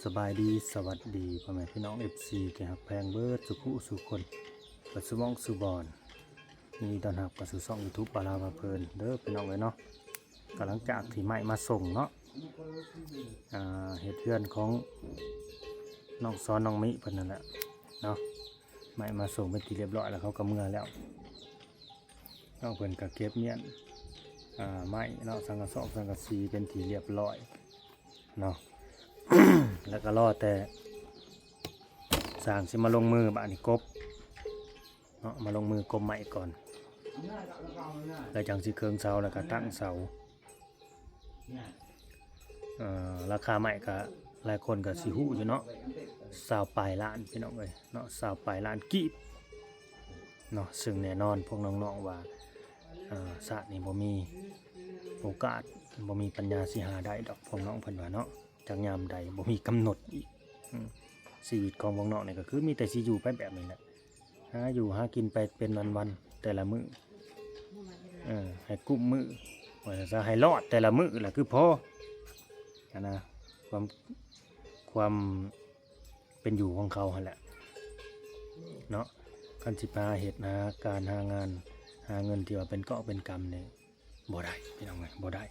สบายดีสวัสดีพ่อแม่พี่น้อง FC ที่ฮักแพงเบิดสุขุสุคนปัสสุมองสุบอนมีตอนหับกับสู่ช่อง YouTube ปาลามาเพลินเด้อพี่น้องเลยเนาะกำลังจากที่ไม้มาส่งเนาะเหตุเพื่อนของน้องซ้อนน้องมิเพิ่นนั่นแหละเนาะไม้มาส่งเป็นที่เรียบร้อยแล้วเขาก็เมื่อแล้วน้องเพิ่นก็เก็บเมียนไม้เนาะสังกะสอกสังกะสีเป็นที่เรียบร้อยเนาะ แล้วก็รอแต่สร้างสิมาลงมือบ้านนี่กบเนาะมาลงมือกบใหม่ก่อนแล้วจังสิเครื่องเสาแล้วก็ตั้งเสาราคาใหม่ก็หลายคนก็สิฮู้อยู่เนาะ20 ปลายล้านพี่น้องเอ้ยเนาะ20 ปลายล้านกีบเนาะซึ่งแน่นอนพวกน้องๆว่าศาสตร์นี่บ่มีโอกาสบ่มีปัญญาสิหาได้ดอกพวกน้องเพิ่นว่าเนาะจากยามใดบ่มีกำหนดอีกชีวิตของพวกน้องนี่ก็คือมีแต่สิอยู่ไปแบบนี้แหละหาอยู่หากินไปเป็นวันๆแต่ละมื้อให้กุ้มมื้อว่าจะให้รอดแต่ละมื้อล่ะคือพอนะความเป็นอยู่ของเขาหั่นแหละเนาะคันสิหาเฮ็ดหาการหางานหาเงินที่ว่าเป็นเกาะเป็นกำนี่บ่ได้พี่น้องเอ้ยบ่ได้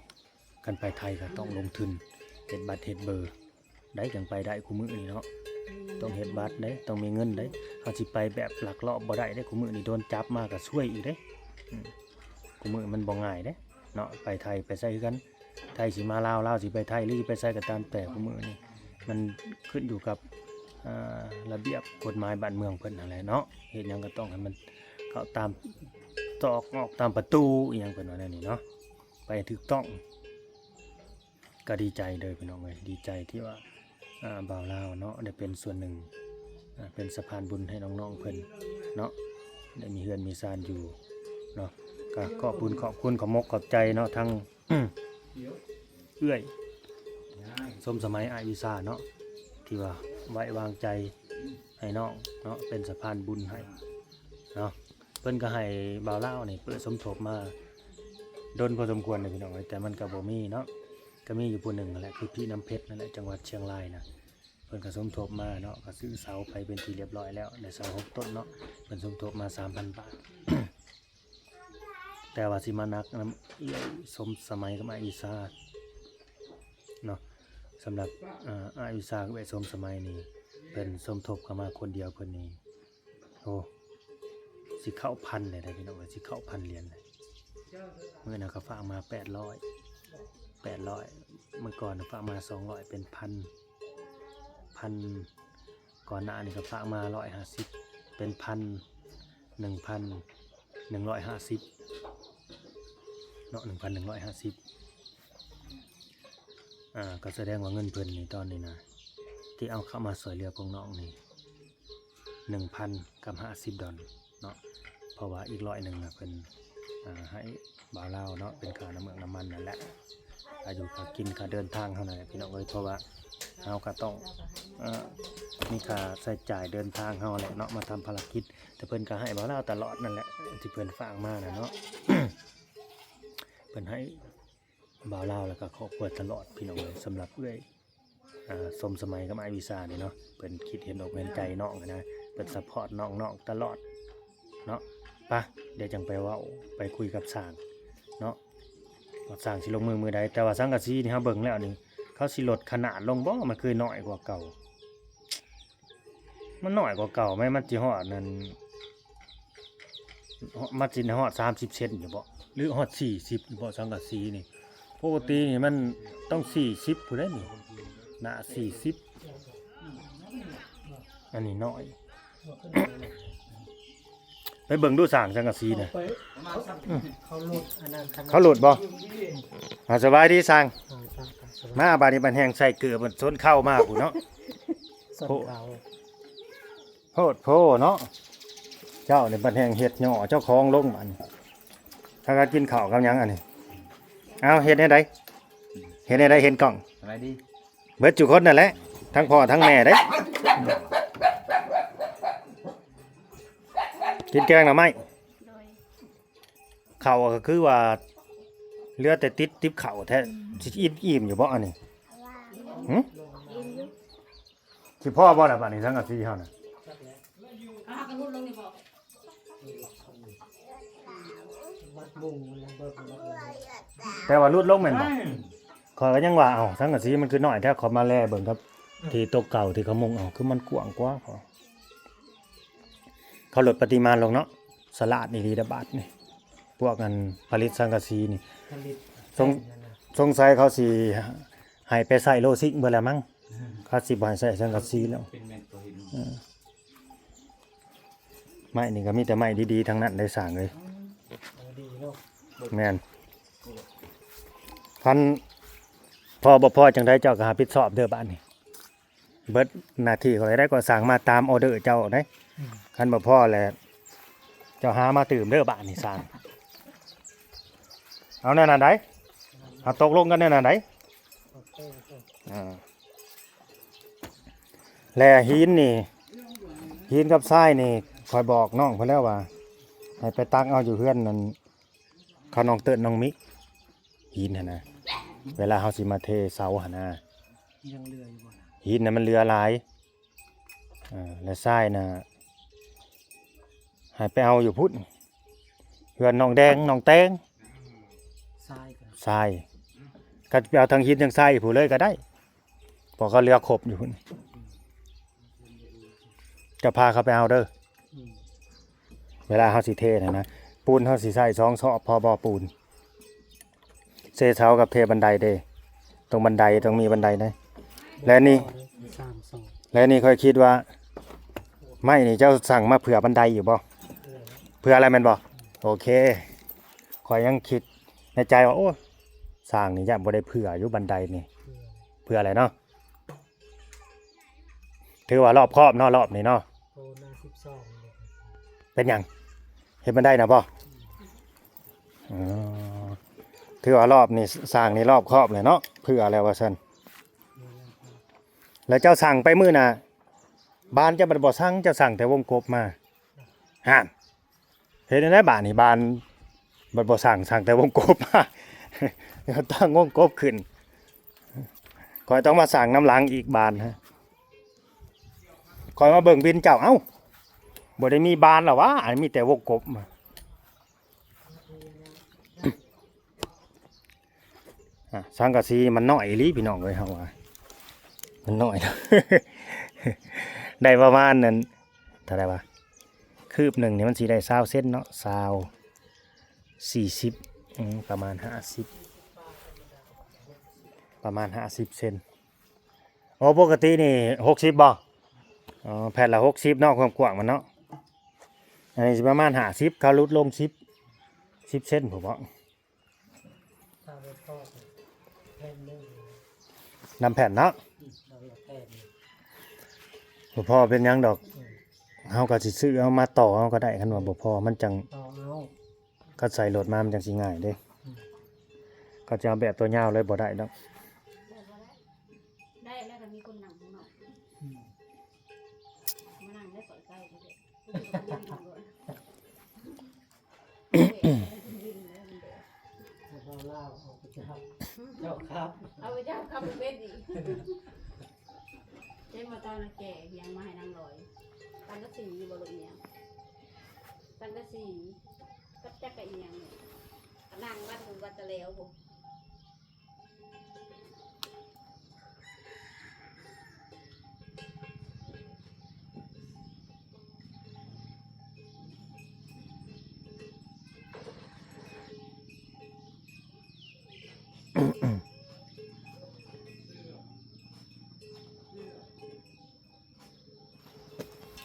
กันไปไทยก็ต้องลงทุนเฮ็ดบัตรเฮ็ดเบอร์ได้จังไปได้คู่มือนี่เนาะต้องเฮ็ดบัตรเด้ต้องมีเงินเด้เฮาสิไปแบบหลักเลาะบ่ได้เด้คู่มือนี่โดนจับมาก็ช่วยอีกเด้คู่มือมันบ่ง่ายเด้เนาะไปไทยไปไสคือกันไทยสิมาลาวลาวสิไปไทยหรือสิไปไสก็ตามแต่คู่มือนี่มันขึ้นอยู่กับระเบียบกฎหมายบ้านเมืองเพิ่นนั่นแหละเนาะเฮ็ดหยังก็ต้องให้มันเข้าตามตอกออกตามประตูอีหยังเพิ่นว่าแนวนี้เนาะไปถูกต้องก็ดีใจเลยพี่น้องเลยดีใจที่ว่าบ่าวลาวเนาะได้เป็นส่วนหนึ่งเป็นสะพานบุญให้น้องๆเพิ่นเนาะได้มีเฮือนมีซานอยู่เนาะก็ขอบคุณขอมกขอบใจเนาะทั้ง เอื้อยสมสมัยอาวิซาเนาะที่ว่าไว้วางใจให้น้องเนาะเป็นสะพานบุญให้เนาะเพิ่นก็ให้บ่าวลาวนี่เปิดสมทบมาดนพอสมควรเลยพี่น้องแต่มันก็บ่มีเนาะก็มีอยู่ผู้หนึ่งนั่นแหละคือพี่น้ำเพชรนั่นแหละจังหวัดเชียงรายนะเพิ่นก็สมทบมาเนาะก็ซื้อเสาไปเป็นที่เรียบร้อยแล้วได้เสา6 ต้นเนาะเพิ่นสมทบมา 3,000 บาท แต่ว่าสิมานักสมสมัยกับอาอิซาเนาะสำหรับอาอิซากับสมสมัยนี่เพิ่นสมทบเข้ามาคนเดียวเพิ่นนี่โอ้สิเข้าพันเลยได้พี่น้องสิเข้าพันเหรียญเลยเมื่อน่ะก็ฝากมา800เมื่อก่อนฝากมา200เป็นพันก่อนหน้านี้ก็ฝากมา150เป็น1,150เนาะ1,150ก็แสดงว่าเงินเพิ่นนี่ตอนนี้นะที่เอาเข้ามาสวยเรือพวกน้องนี่1,050 ดอลเนาะเพราะว่าอีก100นะเพิ่นให้บ่าวลาวเนาะเป็นค่าน้ำเมืองน้ำมันนั่นแหละอายุค่ากินค่าเดินทางเท่านั้นพี่น้องเอ้ยเพราะว่าเฮาก็ต้องมีค่าใช้จ่ายเดินทางเฮาแหละเนาะมาทำภารกิจแต่เพิ่นก็ให้บ่าวลาวตลอดนั่นแหละที่เพิ่นฝากมาน่ะเนาะ เพิ่นให้บ่าวลาวแล้วก็ครอบครัวตลอดพี่น้องเอ้ยสำหรับเอ้ยสมสมัยกับไอวิซานี่เนาะเพิ่นคิดเห็นอกเห็นใจน้องนะเพิ่นซัพพอร์ตน้องๆตลอดเนาะปะเดี๋ยวจังไปเว้าไปคุยกับสร้างเนาะว่าสร้างสิลงมือใดแต่ว่าสังกะสีนี่เฮาเบิ่งแล้วนี่เขาสิลดขนาดลงบ่มันคือน้อยกว่าเก่ามันน้อยกว่าเก่าไหมมันสิฮอดนั่นมันสิฮอด30 เซนอยู่บ่หรือฮอด40อยู่บ่สังกะสีนี่ปกตินี่มันต้อง40พุ่นเด้นี่หน้า40อันนี้น้อย ไปเบิ่งดูสร้างสังกะสีน่ะเขาโหลดบ่สบายดีสร้างมาบาดนี้บันแห้งใส่เกลือมันซนเข้ามาพุ่นเนาะโพดโพเนาะเจ้านี่บันแห้งเฮ็ดย่อเจ้าของลงมันถ้าก็กินข้าวกับหยังอันนี้เอาเฮ็ดให้ได้เห็นกล้องสบายดีเบิดทุกคนนั่นแหละทั้งพ่อทั้งแม่เด้กินแกงหน่อไม้ข้าวก็คือว่าเหลือแต่ติบข้าวแท้สิอิ่มอยู่บ่อันนี้ สิพ่อบ่ล่ะบัดนี้สังกะสีเฮาน่ะ จักแล้ว เอากระหุ่นลงนี่บอก วัดบุงมันเบิกมันเลย แต่ว่ารุดลงแม่นบ่ข้อยก็ยังว่าเอ้าสังกะสีมันคือน้อยแท้ขอมาแลเบิ่งครับ ที่ตกเก่าที่เขามุงเอาคือมันกว้างกว่าพอเขาลดปริมาณลงเนาะสลัดนี่ดีระบาดนี่พวกกันผลิตสังกะสีนี่ ผลิต สงสัยเขาสิให้ไปใส่โลซิกเบิดแล้วมั้งเขาสิบ่ให้ใส่สังกะสีแล้ว เป็นแมนตัวหิน ไม้นี่ก็มีแต่ไม้ดีๆทั้งนั้นได้สร้างเลย ดีเนาะ แม่นพันพอบ่พอจังไดเจ้าก็หาผิดชอบเด้อบ้านนี่เบิดหน้าที่เขาได้ก็สั่งมาตามออเดอร์เจ้าได้คันบ่พอแล้วเจ้าหามาตื่มเด้อบ้านนี่สร้างเอาแน่นอนไดเอาตกลงกันแน่นอนได โอเคโอเค แลหินนี่หินกับทรายนี่คอยบอกน้องเพิ่นแล้วว่าให้ไปตักเอาอยู่เฮือนนั่นเขาน้องเติ้นน้องมิหินหั่นนะเวลาเฮาสิมาเทเสาหั่นนะ ยังเรืออยู่บ่ล่ะ หินน่ะมันเรือหลายและทรายน่ะให้ไปเอาอยู่พุ่นเฮือนน้องแดงน้องแตง ทรายกัน ทรายก็ไปเอาทั้งหินทั้งทรายผู้เลยก็ได้เพอเขาเรือครบอยู่พุ่นจะพาเขาไปเอาเด้อ อืม เวลาเฮาสิเทนะปูนเฮาสิใส่2ซอกพอบ่ปูนเซเท้ากับเทบันไดเด้ตรงบันไดต้องมีบันไดนะและนี่ 3 2 และนี่ค่อยคิดว่าไม่นี่เจ้าสั่งมาเผื่อบันไดอยู่บ่เผื่ออะไรแม่นบ่โอเคข่อยยังคิดในใจว่าโอ้สร้างนี่จะบ่ได้เผื่ออยู่บันไดนี่เผื่ออะไรเนาะถือว่ารอบครอบเนาะรอบนี้เนาะ โตหน้า12เลย เป็นหยังเห็นบันไดนะบ่อ๋อถือว่ารอบนี่สร้างนี่รอบครอบเลยเนาะเผื่อแล้วว่าซั่นแล้วเจ้าสั่งไปมื้อน่ะบ้านเจ้าบ่สั่งเจ้าสั่งแต่วงกบมาห่านเฮ็ดได้บ้านนี่บ้านบ่สั่งแต่วงกบมา เดี๋ยวตั้งวงกบขึ้นข่อยต้องมาสั่งน้ำหลังอีกบานฮะข่อยมาเบิ่งบินเจ้าเอ้าบ่ได้มีบานหรอวะอันมีแต่วงกบมา สังกะสีมันน้อยอีหลีพี่น้องเอ้ยเฮาว่ามันน้อยนะ ได้ประมาณนั้นเท่าไหร่วะคืบหนึ่งนี่มันสิได้20เซนเนาะ40ประมาณ50ประมาณ50เซนโอ้ปกตินี่60บ่อ๋อแผ่นละ60เนาะความกว้างมันเนาะอันนี้สิประมาณ50เขาลดลง10เซนผมว่า ถ้าไปทอดแผ่นนึง นำแผ่นเนาะ เราละแผ่น บ่พอเป็นหยังดอกเฮาก็สิซื้อเอามาต่อเฮาก็ได้คันว่าบ่พอมันจัง ต่อเอา ก็ใส่รถมามันจังสิง่ายเด้ก็จะเอาแบบตัวยาวเลยบ่ได้ดอก ได้แล้วก็มีคนนั่งข้างนอก อืม มานั่งได้ก่อนใกล้เลย แล้วก็เล่าเอาไปจับเจ้าครับ เอาไปเจ้าขับเป็นอีกเจ้มาตอนแก่เพียงมาให้นั่งลอยตั้งกระสีบริเอียงตั้งกระสีก็จะกระเอียงนั่งวัดหูวัดตะเลวผม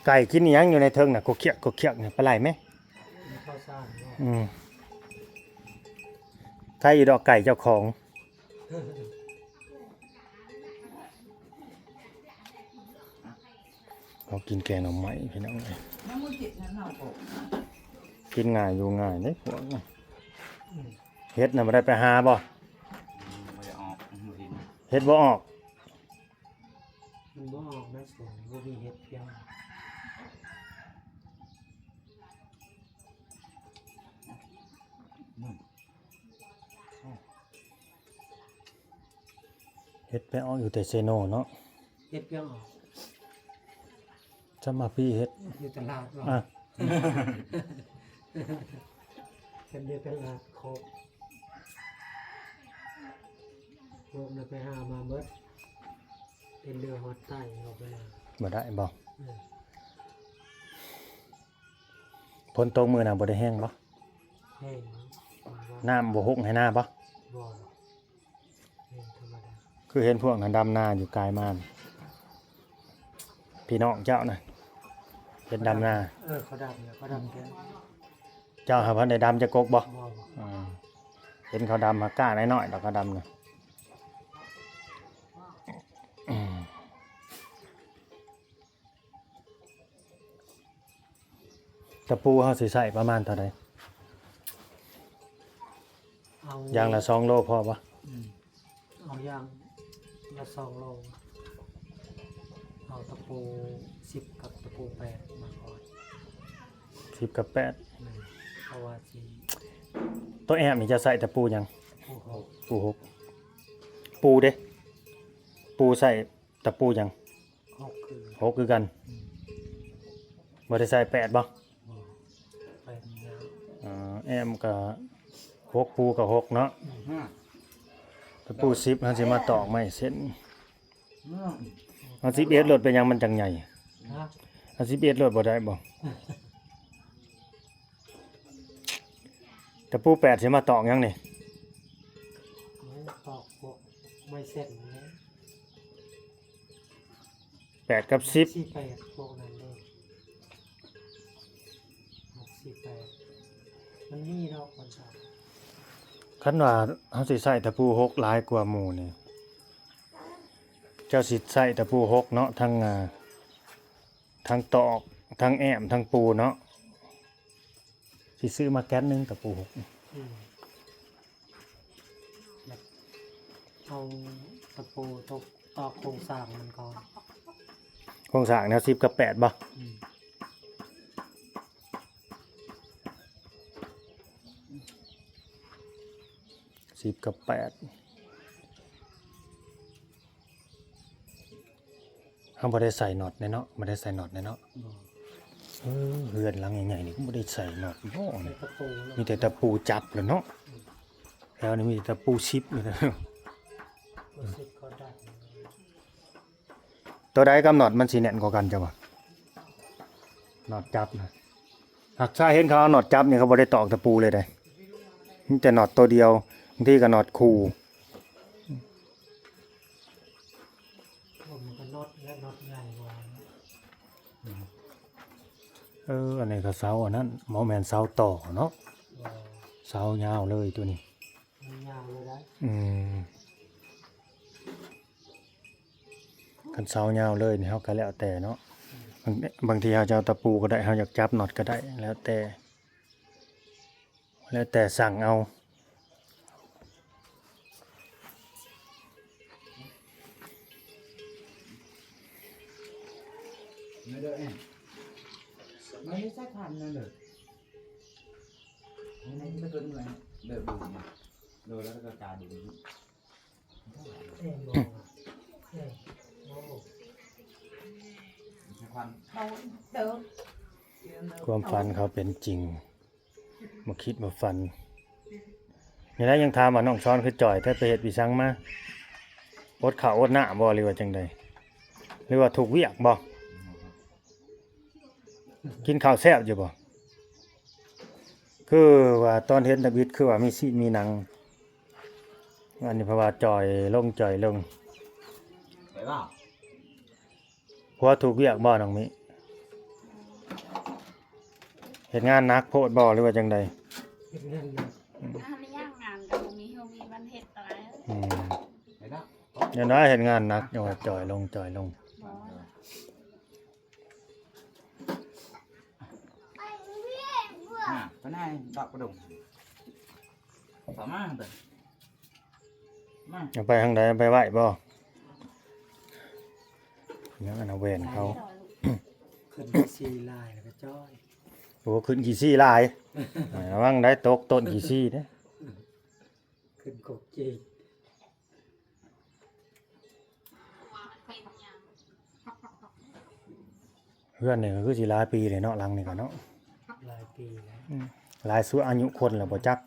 ไก่กินอิหยังอยู่ในเทิงน่ะกกเขียกเนี่ยปลาไหลไหม มีข้าวสารเนาะ ถ้าอยู่ดอกไก่เจ้าของเขากินแกงหน่อไม้พี่น้องเอ้ยกินง่ายอยู่ง่ายเด้พวกน่ะเฮ็ดน่ะบ่ได้ไปหาบ่ ไม่ได้ออกหิน เฮ็ดบ่ออก มันบ่ออกนะสวนบ่มีเห็ดเพียง เฮ็ดไปออกอยู่แต่เซโนเนาะ เห็ดเพียงออก จะมาพี่เฮ็ด อยู่ตลาดว่า อ่ะ เป็นเดือนตลาดครบรวมนะไปหามาเบิดเป็นเรือฮอตใต้ออกไปแล้ว บ่ได้บ่ เออ ฝนตกมื้อน่ะบ่ได้แห้งบ่ แห้งว่า น้ำบ่ฮกให้หน้าบ่ บ่แห้งธรรมดา คือเห็นพวกนั้นดำนาอยู่ไกลมานพี่น้องเจ้าน่ะเป็นดำนา เขาดำเนี่ยเขาดำแค่ เจ้าหาพันได้ดำจะกกบ่ บ่ อ่าเห็นเขาดำมากล้าน้อยๆดอกเขาดำน่ะอืมตะปูเฮาสิใช้ประมาณเท่าใด เอา อย่างละ2โลพอบ่ เอาอย่างละ2 โลเอาตะปู10กับตะปู8มาก่อน 10กับ8 เพราะว่าสิ ตัวแอมนี่จะใส่ตะปูหยัง โอ้โห ปูหกปูเด้ปูใส่ตะปูหยัง 6คือ หกคือกันบ่ได้ใส่8บ่ บ่เป็นยาว แอมก็หกปูก็หกเนาะ ห้า ตะปู10เฮาสิมาตอกไม้เส้น ห้า เอา11รถเป็นหยังมันจังใหญ่ นะ เอา11รถบ่ได้บ่ตะปู8สิมาตอกหยังนี่ เอาตอกพวกไม่เสร็จนะ 8กับ10 48พวกนั้นเลย68มันมีดอกคนสาม คันว่าเฮาสิใส่ตะปูหกหลายกว่าหมู่นี่เจ้าสิใส่ตะปูหกเนาะทั้งตอกทั้งแอมทั้งปูเนาะสิซื้อมาแก๊สนึงตะปูหก แบบเอาตะปูตอกโครงสร้างมันก่อน โครงสร้างแนว10กับ8บ่ อืม 10กับ8เฮาบ่ได้ใส่น็อตแน่เนาะบ่ได้ใส่น็อตแน่เนาะ บ่ เฮือนหลังใหญ่ๆนี่ก็บ่ได้ใส่น็อตบ่ ใน นี่ ตะปูแล้ว มีแต่ตะปูจับแหล้วเนาะแถวนี้มีแต่ตะปูชิปเลยนะ รู้สึกก็ได้ ตัวใดกับน็อตมันสิแน่นกว่ากันจ้ะบ่น็อตจับนะหากถ้าเห็นเขาเอาน็อตจับนี่เขาบ่ได้ตอกตะปูเลยได้มีแต่น็อตตัวเดียวบางทีก็น็อตคู่ มันก็น็อตและน็อตใหญ่กว่า อันนี้ก็เสาอันนั้นบ่แม่นเสาต่อเนาะ บ่ เสายาวเลยตัวนี้ มันยาวเลยได้ คันเสายาวเลยนี่เฮาก็แล้วแต่เนาะบางทีเฮาจะเอาตะปูก็ได้เฮาอยากจับน็อตก็ได้แล้วแต่สั่งเอา ไม่ได้เองไม่ได้สักพันนั่นเลยไม่ได้ตัวนึงเลยเดือดดูเนี่ยดูแล้วก็กาดู บ่บ่ สักพัน เขาเดิน ความฝันเขาเป็นจริงมาคิดมาฝันนี่นะยังถามว่าน้องช้อนคือจ่อยถ้าไปเฮ็ดปีสังมาอดข้าวอดหน้าบ่หรือว่าจังใดหรือว่าถูกเวียกบ่กินข้าวแซ่บอยู่บ่คือว่าตอนเฮ็ดนักวิทย์คือว่ามีซีมีหนังอันนี้เพราะว่าจ่อยลง ไปเปล่า หัวถูกเวียกบ่น้องมิเฮ็ดงานหนักโพดบ่หรือว่าจังใด เฮ็ดเงินนะ ถ้าไม่ย่างงานกับมีเฮามีวันเฮ็ดอะไร อืม ไปแล้ว อย่างน้อยเฮ็ดงานหนักจังว่าจ่อยลง บ่ ก็น่าดอกกระดุมต่อมาเถอะมา เอาไปทางใดเอาไปไหว้บ่ยังอันเอาแหวนเขา ขึ้นไป4ลายแล้วก็จ้อย โอ้ขึ้นกี่ซี่หลายระวังได้ตกต้นกี่ซี่เด้ ขึ้นกบจีก เ เพื่อนนี่ก็คือสิหลายปีเลยเนาะหลังนี่ก็เนาะ หลายปีแล้ว หลายสุดอายุคนแล้วบ่จัก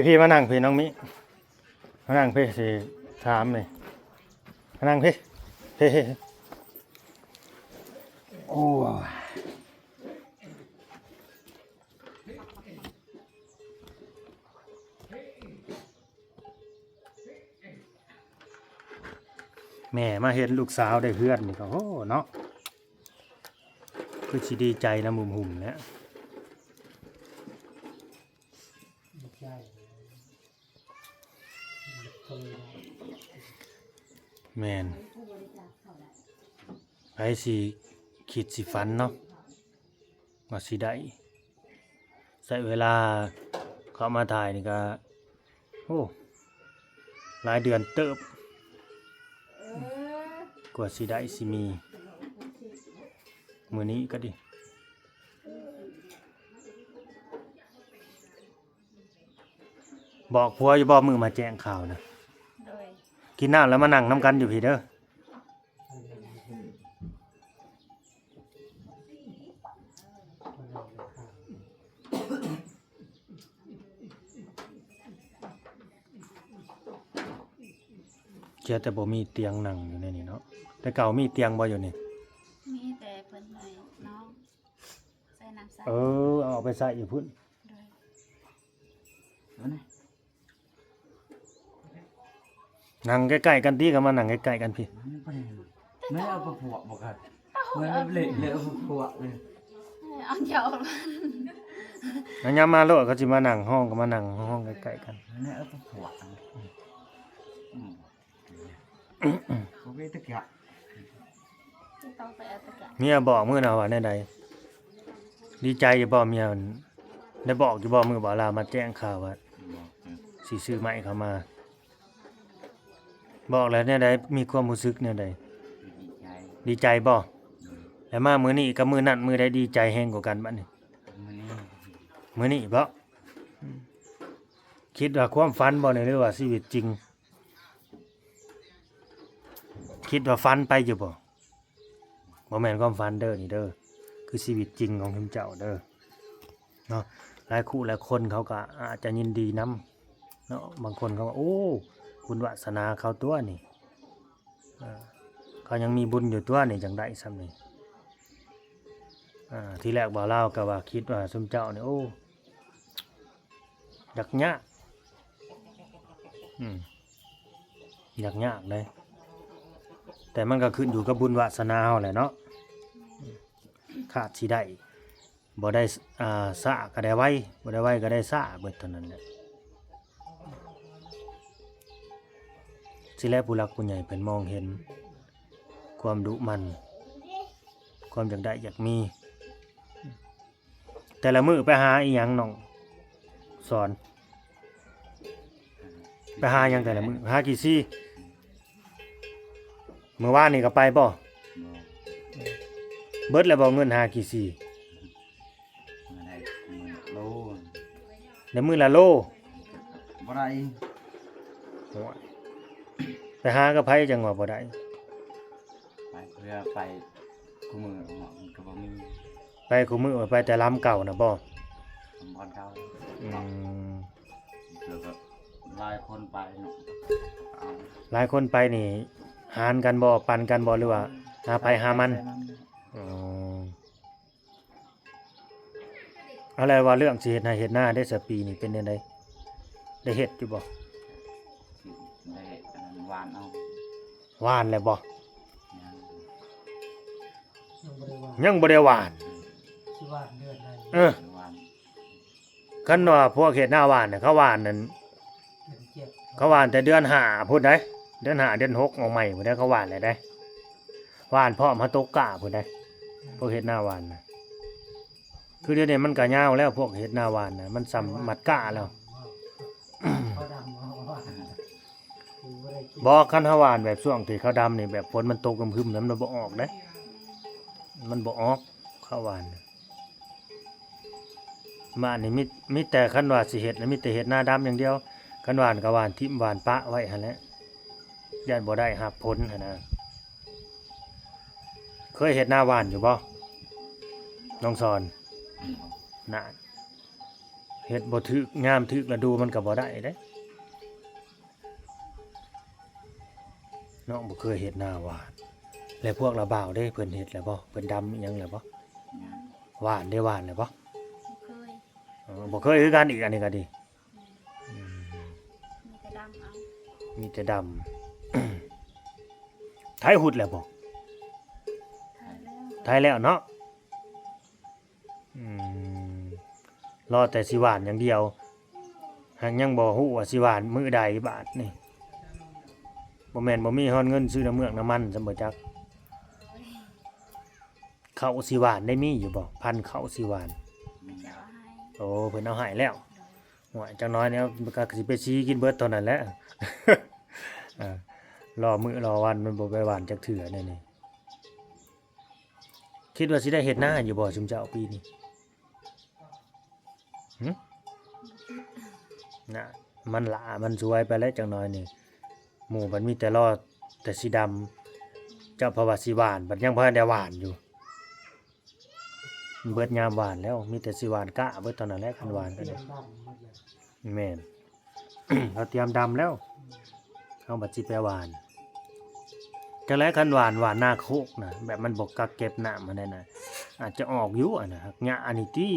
พี่มานั่งพี่น้องมิมานั่งพี่สิถามนี่มานั่งพี่โอ้แม่มาเห็นลูกสาวได้เพื่อนนี่ก็โอ้เนาะคือสิดีใจนะมุมหุ่มเนี่ย ไม่ใช่เคย แม่นไผสิคิดสิฝันเนาะว่าสิได้ใช้เวลาเข้ามาถ่ายนี่ก็โอ้หลายเดือนเติบกว่าสิได้สิมีมื้อนี้ก็ดิบอกผัวอยู่บ่มือมาแจ้งข่าวนะ โดย กินน้ำแล้วมานั่งน้ำกันอยู่พี่เด้อเชื่อแต่บ่มีเตียงนั่งอยู่ในนี่เนาะแต่เก่ามีเตียงบ่อยู่นี่ มีแต่เพิ่นให้น้องใส่น้ำใส่ เอาไปใส่อยู่พุ่น โดย เอานะ นั่งใกล้ๆกันติก็มานั่งใกล้ๆกันพี่ ไม่เอาผัวบอกกันไม่เอาเละเอาผัวเลย เอาเดี๋ยว งั้นยามมาโลดก็สิมานั่งห้องก็มานั่งห้องใกล้ๆกัน ไม่เอาผัวโอเคตะเกียบ ต้องไปเอาตะกะ เมียบอกมื้อน่ะว่าแนวใดดีใจอยู่บ่เมียได้บอกอยู่บ่มื้อบ่ลามาแจ้งข่าวว่าสิซื้อไม้เข้ามา บอกแล้วแนวใดมีความรู้สึกแนวใด ดีใจ ดีใจบ่แล้วมามื้อนี้กับมื้อนั้นมื้อใดดีใจแฮงกว่ากันบัดนี้ มันนี่ มื้อนี้บ่คิดว่าความฝันบ่นี่หรือว่าชีวิตจริง คิดว่าฝันไปอยู่บ่บ่แม่นความฝันเด้อนี่เด้อคือชีวิตจริงของคุณเจ้าเด้อเนาะหลายคู่หลายคนเขาก็อาจจะยินดีนํเนาะบางคนเขาว่าโอ้บุญวาสนาเขาตัวนี่เขายังมีบุญอยู่ตัวนี่จังได้ซ้ำนี่ทีแรกบ่าวเล่าก็ว่าคิดว่าสมเจ้านี่โอ้ยากยากยากยากเลยแต่มันก็ขึ้นอยู่กับบุญวาสนาเฮาแหละเนาะขาดสิได้บ่ได้สะก็ได้ไว้บ่ได้ไว้ก็ได้สะเบิดเท่านั้นแหละสิแลผู้หลักผู้ใหญ่เพิ่นมองเห็นความดุมันความอยากได้อยากมี แต่ละมื้อไปหาอีหยังน้องสอนไปหาหยังแต่ละมื้อหากี่ซี่เมื่อวานนี่ก็ไปบ่เบิดแล้วบ่เงินหากี่ซี่ มาได้โล ได้มื้อละโล บ่ได้ โอ้ยไปหากับไผจังว่าบ่ได้ ไปเพื่อไปคู่มือหมอมันก็บ่มี ไปคู่มื้อไปแต่ลำเก่าน่ะบ่ สมบรเก่า อืม เดี๋ยวก็หลายคนไปเนาะเอา หลายคนไปนี่หารกันบ่ปันกันบ่หรือว่าหาไผหามันอ๋ออะไรว่าเรื่องสิเฮ็ดให้เฮ็ดหน้าได้สักปีนี่เป็นจังไดได้เฮ็ดอยู่บ่ ได้อันนั้นหวานเอา หวานแล้วบ่ ยังบ่ได้ว่า ยังบ่ได้หวาน ที่ว่าเดือนใด หวาน คันว่าพวกเฮ็ดหน้าหวานน่ะเขาหวานนั่น เดือนเจ็ด เขาหวานแต่เดือน5พุ่นได้เดือน5เดือน6ออกใหม่พุ่นได้เขาหวานแล้วได้หวานพร้อมมาตกกะพุ่นได้พวกเฮ็ดหน้าหวานน่ะคือเดี๋ยวนี้มันก็ยาวแล้วพวกเฮ็ดหน้าหวานน่ะมันสำมัดกะแล้ว เขาดำเอาว่าคือบ่ได้กิน บ่คันเฮาหวานแบบช่วงที่เขาดำนี่แบบฝนมันตกกึมๆนั้นมันบ่ออกเด้มันบ่ออกข้าวหวานน่ะ บ้านนี่มีแต่คันว่าสิเฮ็ดแล้วมีแต่เฮ็ดหน้าดำอย่างเดียวคันหวานก็หวานทิ่มหวานปะไว้หั่นแหละย่านบ่ได้รับผลหั่นนะเคยเฮ็ดหน้าหวานอยู่บ่น้องสอนน่ะเฮ็ดบ่ถึกงามถึกฤดูมันก็บ่ได้เด้น้องบ่เคยเฮ็ดหน้าหวานแล้วพวกละบ่าวเด้เพิ่นเฮ็ดแล้วบ่เพิ่นดำอิหยังแล้วบ่ ยัง หวานได้หวานแล้วบ่ บ่เคย บ่เคยคือกันอีกอันนี้ก็ดีอืม มีแต่ดำเอา มีแต่ดำ ไทยหุดแล้วบ่ ทายแล้วไทยแล้วเนาะอืมรอแต่สิหวานอย่างเดียวหากยังบ่ฮู้ว่าสิหวานมื้อใดบาดนี่บ่แม่นบ่มีฮอดเงินซื้อน้ำเมือกน้ำมันซำบ่จักข้าวสิหวานได้มีอยู่บ่พันธุ์ข้าวสิหวาน จะเอาให้ โอ้เพิ่นเอาให้แล้วโอ้ยจังน้อยเนี่ยมันก็สิไปชี้กินเบิดเท่านั้นแหละ รอมื้อรอวันมันบ่ไปหวานจักเทื่อแน่นี่คิดว่าสิได้เฮ็ดนาอยู่บ่ซุมเจ้าปีนี้หึน่ะมันหลามันสวยไปแล้วจังน้อยนี่หมู่มันมีแต่รอแต่สีดำเจ้าเพราะว่าสิหวานบัดยังบ่ทันได้หวานอยู่มันเบิดยามหวานแล้วมีแต่สิหวานกะเบิดเท่านั้นแหละคันหวานก็ เตรี ได้ ยมดำหมดเลย แม่น เราเตรียมดำแล้วเอาบัดสิไปหวานจังได๋คันหวานหวานหน้าโคกนะแบบมันบ่กักเก็บน้ำมันได้นะอาจจะออกอยู่อะนะหักหญ้าอันนี้ติ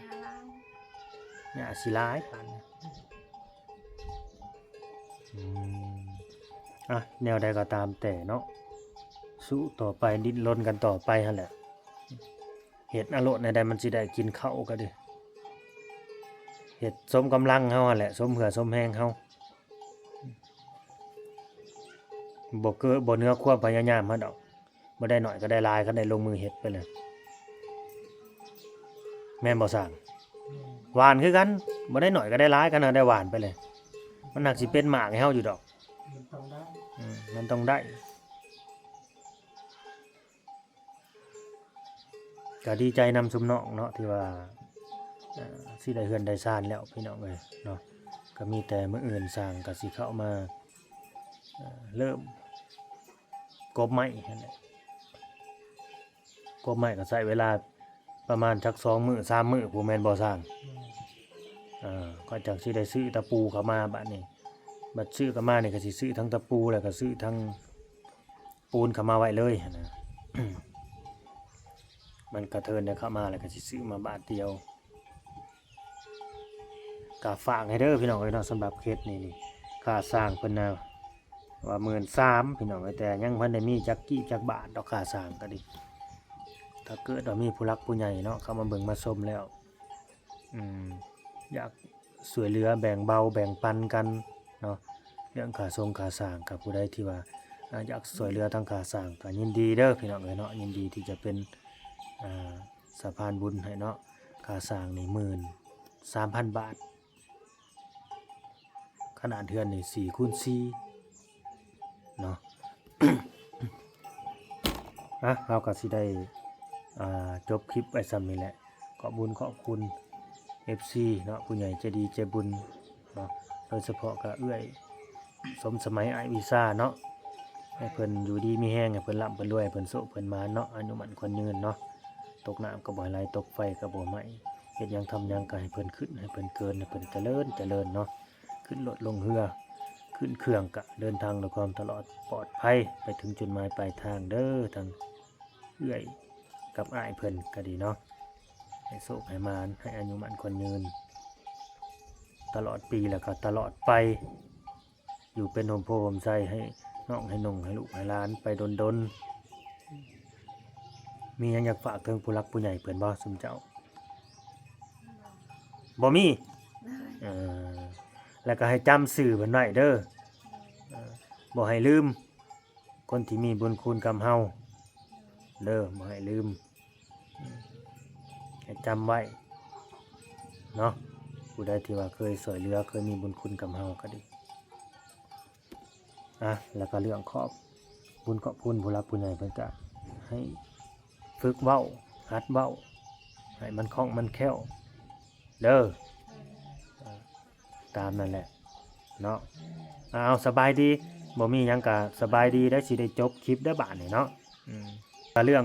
ยาลาว หญ้าสิหลายปานนี้อืมแนวใดก็ตามแต่เนาะสู้ต่อไปดิ้นรนกันต่อไปหั่นแหละเฮ็ดอโลดในใดมันสิได้กินข้าวก็ดิเฮ็ดสมกำลังเฮาหั่นแหละสมเหือสมแรงเฮาบ่เหนือความพยายามเฮาดอกบ่ได้น้อยก็ได้หลายก็ได้ลงมือเฮ็ดไปเลยแม่นบ่สร้างหวานคือกันบ่ได้น้อยก็ได้หลายกันน่ะได้หวานไปเลยมันหนักสิเป็นหมากให้เฮาอยู่ดอก มันต้องได้ มันต้องได้ก็ดีใจนำซุมน้องเนาะที่ว่าสิได้เฮือนได้ซ่านแล้วพี่น้องเอ้ยเนาะก็มีแต่มื้ออื่นสร้างก็สิเข้ามาเริ่มกบไม้นั่นแหละกบไม้ก็ใช้เวลาประมาณจัก2มื้อ3มื้อผู้แม่นบ่สร้างก็จักสิได้ซื้อตะปูเข้ามาบัดนี้บัดซื้อเข้ามานี่ก็สิซื้อทั้งตะปูแล้วก็ซื้อทั้งปูนเข้ามาไว้เลยนะ มันกระเทินได้เข้ามาแล้วก็สิซื้อมาบาทเดียวก็ฝากให้เด้อพี่น้องเอ้ยเนาะสำหรับเคสนี่ค่าสร้างเพิ่นน่ะว่า13,000พี่น้องเอ้ยแต่ยังบ่ได้มีจักกี่จักบาทดอกค่าสร้างก็ดิถ้าเกิดว่ามีผู้หลักผู้ใหญ่เนาะเข้ามาเบิ่งมาชมแล้วอยากช่วยเหลือแบ่งเบาแบ่งปันกันเนาะเรื่องค่าค่าสร้างกับผู้ใดที่ว่าอยากช่วยเหลือทางค่าสร้างก็ยินดีเด้อพี่น้องเอ้ยเนาะยินดีที่จะเป็นสะพานบุญให้เนาะค่าสร้างนี่13,000 บาทขนาดเทือนนี่4x4เนาะ เราก็สิได้จบคลิปไว้ซ้ำนี้แหละขอบคุญขอบคุณ FC เนาะผู้ใหญ่ใจดีใจบุญเนาะโดยเฉพาะก็เอื้อยสมสมัยไอวีซ่าเนาะให้เพิ่นอยู่ดีมีแห้งให้เพิ่นร่ำเพิ่นรวยให้เพิ่นโสเพิ่นมาเนาะอายุมั่นขวัญยืนเนาะตกน้ำก็บ่ให้ไหลตกไฟก็บ่ไหม้เฮ็ดหยังทำหยังก็ให้เพิ่นขึ้นให้เพิ่นเกินให้เพิ่นเจริญเนาะขึ้นรถลงเรือขึ้นเครื่องก็เดินทางด้วยความตลอดปลอดภัยไปถึงจุดหมายปลายทางเด้อทางเอื้อยกับอ้ายเพิ่นก็ดีเนาะให้โชคให้มานให้อายุมั่นขวัญยืนตลอดปีแล้วก็ตลอดไปอยู่เป็นโฮมโพโฮมไซให้น้องให้นงให้ลูกให้หลานไปดนมีหยังอยากฝากถึงผู้รักผู้ใหญ่เพิ่นบ่ซุมเจ้าบ่มีแล้วก็ให้จำชื่อเพิ่นไว้เด้อบ่ให้ลืมคนที่มีบุญคุณกับเฮาเด้อบ่ให้ลืมให้จำไว้เนาะผู้ใดที่ว่าเคยช่วยเหลือเคยมีบุญคุณกับเฮาก็ดีแล้วก็เรื่องขอบบุญขอบคุณผู้รักผู้ใหญ่เพิ่นก็ให้ฝึกเว้าหัดเว้า ให้มันคล่องมันแคล่วเด้อตามนั่นแหละเนาะเอาสบายดีบ่มีหยังก็สบายดีได้สิได้จบคลิปได้อบาดนี่เนาะก็เรื่อง